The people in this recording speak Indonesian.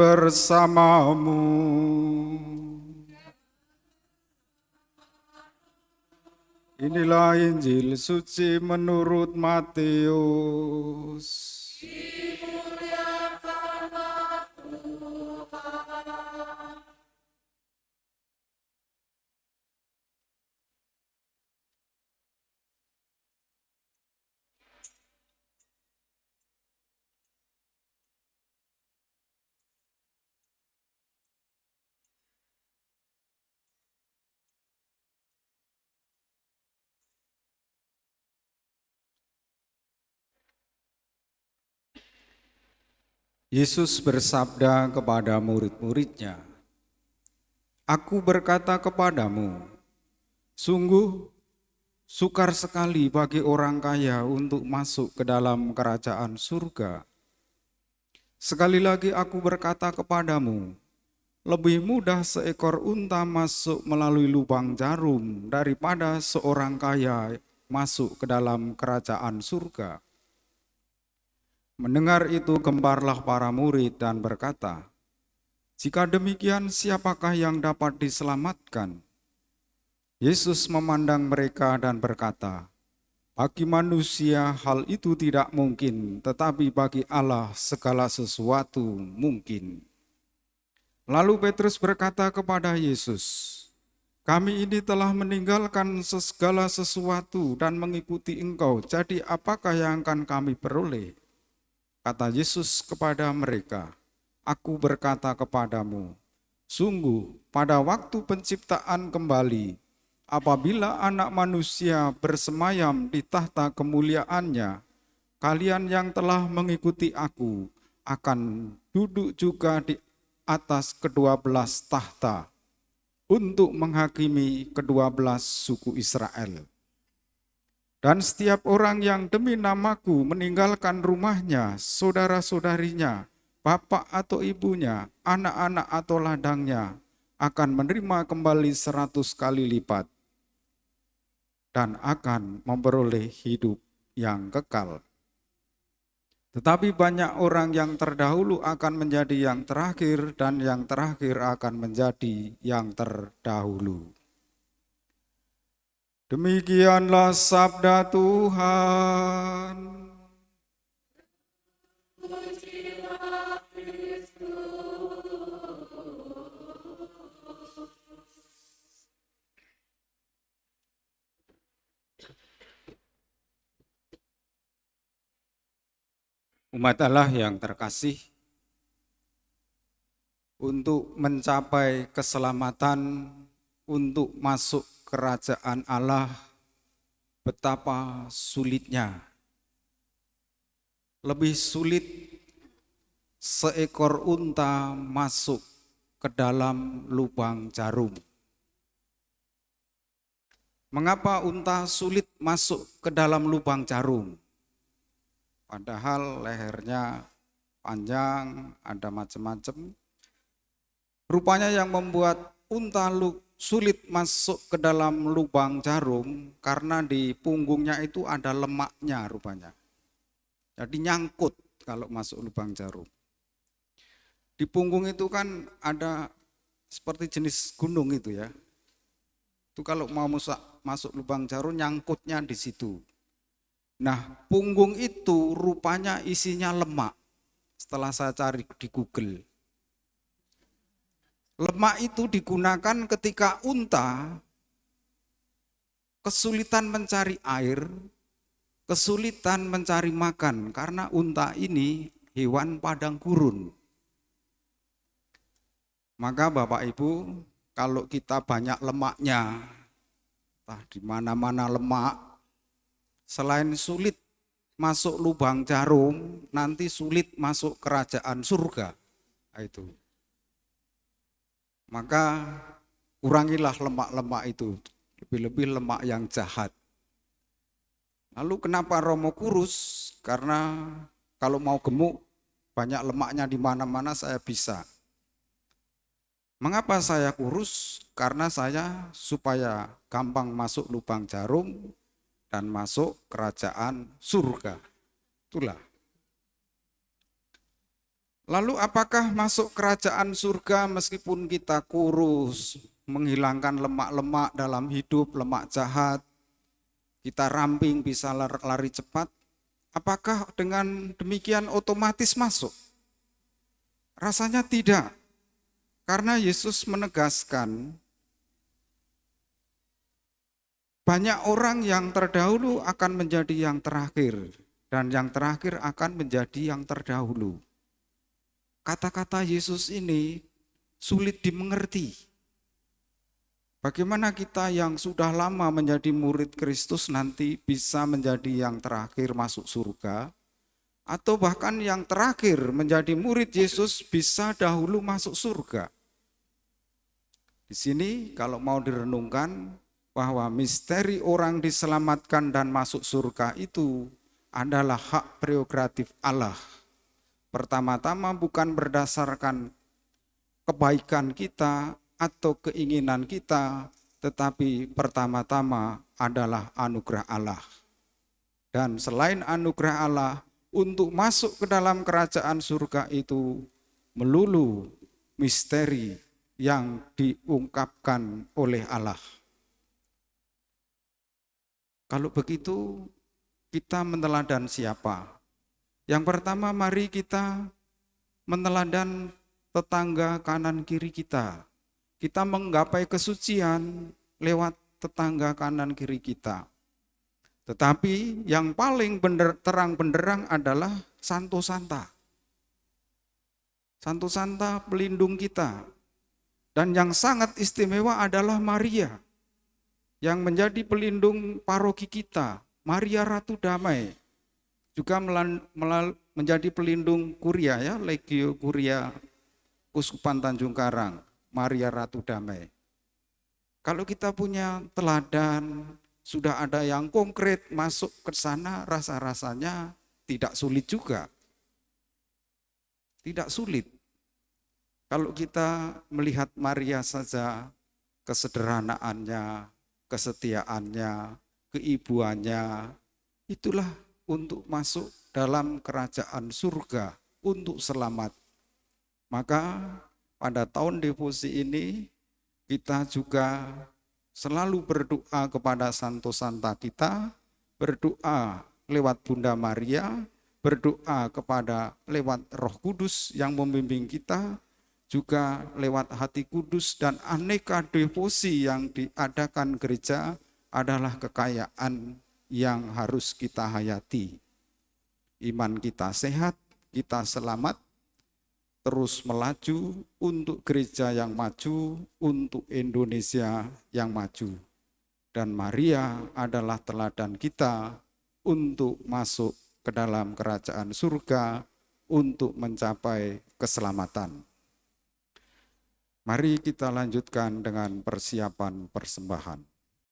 bersamamu. Inilah Injil suci menurut Matius. Yesus bersabda kepada murid-muridnya, "Aku berkata kepadamu, sungguh sukar sekali bagi orang kaya untuk masuk ke dalam kerajaan surga. Sekali lagi aku berkata kepadamu, lebih mudah seekor unta masuk melalui lubang jarum daripada seorang kaya masuk ke dalam kerajaan surga." Mendengar itu gemparlah para murid dan berkata, "Jika demikian siapakah yang dapat diselamatkan?" Yesus memandang mereka dan berkata, "Bagi manusia hal itu tidak mungkin, tetapi bagi Allah segala sesuatu mungkin." Lalu Petrus berkata kepada Yesus, "Kami ini telah meninggalkan segala sesuatu dan mengikuti Engkau, jadi apakah yang akan kami peroleh?" Kata Yesus kepada mereka, "Aku berkata kepadamu, sungguh pada waktu penciptaan kembali, apabila Anak Manusia bersemayam di tahta kemuliaannya, kalian yang telah mengikuti aku akan duduk juga di atas kedua belas tahta untuk menghakimi kedua belas suku Israel. Dan setiap orang yang demi namaku meninggalkan rumahnya, saudara-saudarinya, bapak atau ibunya, anak-anak atau ladangnya, akan menerima kembali 100 kali lipat dan akan memperoleh hidup yang kekal. Tetapi banyak orang yang terdahulu akan menjadi yang terakhir, dan yang terakhir akan menjadi yang terdahulu." Demikianlah sabda Tuhan. Umat Allah yang terkasih, untuk mencapai keselamatan, untuk masuk kerajaan Allah, betapa sulitnya. Lebih sulit seekor unta masuk ke dalam lubang jarum. Mengapa unta sulit masuk ke dalam lubang jarum? Padahal lehernya panjang, ada macam-macam. Rupanya yang membuat unta sulit masuk ke dalam lubang jarum karena di punggungnya itu ada lemaknya rupanya. Jadi nyangkut kalau masuk lubang jarum. Di punggung itu kan ada seperti jenis gunung itu ya. Itu kalau mau masuk lubang jarum nyangkutnya di situ. Nah, punggung itu rupanya isinya lemak. Setelah saya cari di Google. Lemak itu digunakan ketika unta kesulitan mencari air, kesulitan mencari makan, karena unta ini hewan padang gurun. Maka Bapak Ibu, kalau kita banyak lemaknya, di mana-mana lemak, selain sulit masuk lubang jarum, nanti sulit masuk kerajaan surga. Nah, itu. Maka kurangilah lemak-lemak itu, lebih-lebih lemak yang jahat. Lalu kenapa Romo kurus? Karena kalau mau gemuk, banyak lemaknya di mana-mana saya bisa. Mengapa saya kurus? Karena saya supaya gampang masuk lubang jarum dan masuk kerajaan surga. Itulah. Lalu apakah masuk kerajaan surga meskipun kita kurus, menghilangkan lemak-lemak dalam hidup, lemak jahat, kita ramping bisa lari cepat? Apakah dengan demikian otomatis masuk? Rasanya tidak, karena Yesus menegaskan banyak orang yang terdahulu akan menjadi yang terakhir, dan yang terakhir akan menjadi yang terdahulu. Kata-kata Yesus ini sulit dimengerti. Bagaimana kita yang sudah lama menjadi murid Kristus nanti bisa menjadi yang terakhir masuk surga, atau bahkan yang terakhir menjadi murid Yesus bisa dahulu masuk surga. Di sini kalau mau direnungkan bahwa misteri orang diselamatkan dan masuk surga itu adalah hak prerogatif Allah. Pertama-tama bukan berdasarkan kebaikan kita atau keinginan kita, tetapi pertama-tama adalah anugerah Allah. Dan selain anugerah Allah, untuk masuk ke dalam kerajaan surga itu melulu misteri yang diungkapkan oleh Allah. Kalau begitu, kita meneladan siapa? Yang pertama, mari kita meneladan tetangga kanan kiri kita. Kita menggapai kesucian lewat tetangga kanan kiri kita. Tetapi yang paling terang benderang adalah Santo Santa. Santo Santa pelindung kita. Dan yang sangat istimewa adalah Maria, yang menjadi pelindung paroki kita. Maria Ratu Damai. Juga menjadi pelindung Kuria, ya, Legio Kuria Kuskupan Tanjung Karang. Maria Ratu Damai. Kalau kita punya teladan, sudah ada yang konkret masuk ke sana, rasa-rasanya tidak sulit juga. Tidak sulit. Kalau kita melihat Maria saja, kesederhanaannya, kesetiaannya, keibuannya, itulah untuk masuk dalam kerajaan surga, untuk selamat. Maka pada tahun devosi ini kita juga selalu berdoa kepada Santo Santa kita, berdoa lewat Bunda Maria, berdoa kepada lewat Roh Kudus yang membimbing kita, juga lewat hati kudus, dan aneka devosi yang diadakan gereja adalah kekayaan yang harus kita hayati. Iman kita sehat, kita selamat, terus melaju untuk gereja yang maju, untuk Indonesia yang maju. Dan Maria adalah teladan kita untuk masuk ke dalam kerajaan surga, untuk mencapai keselamatan. Mari kita lanjutkan dengan persiapan persembahan.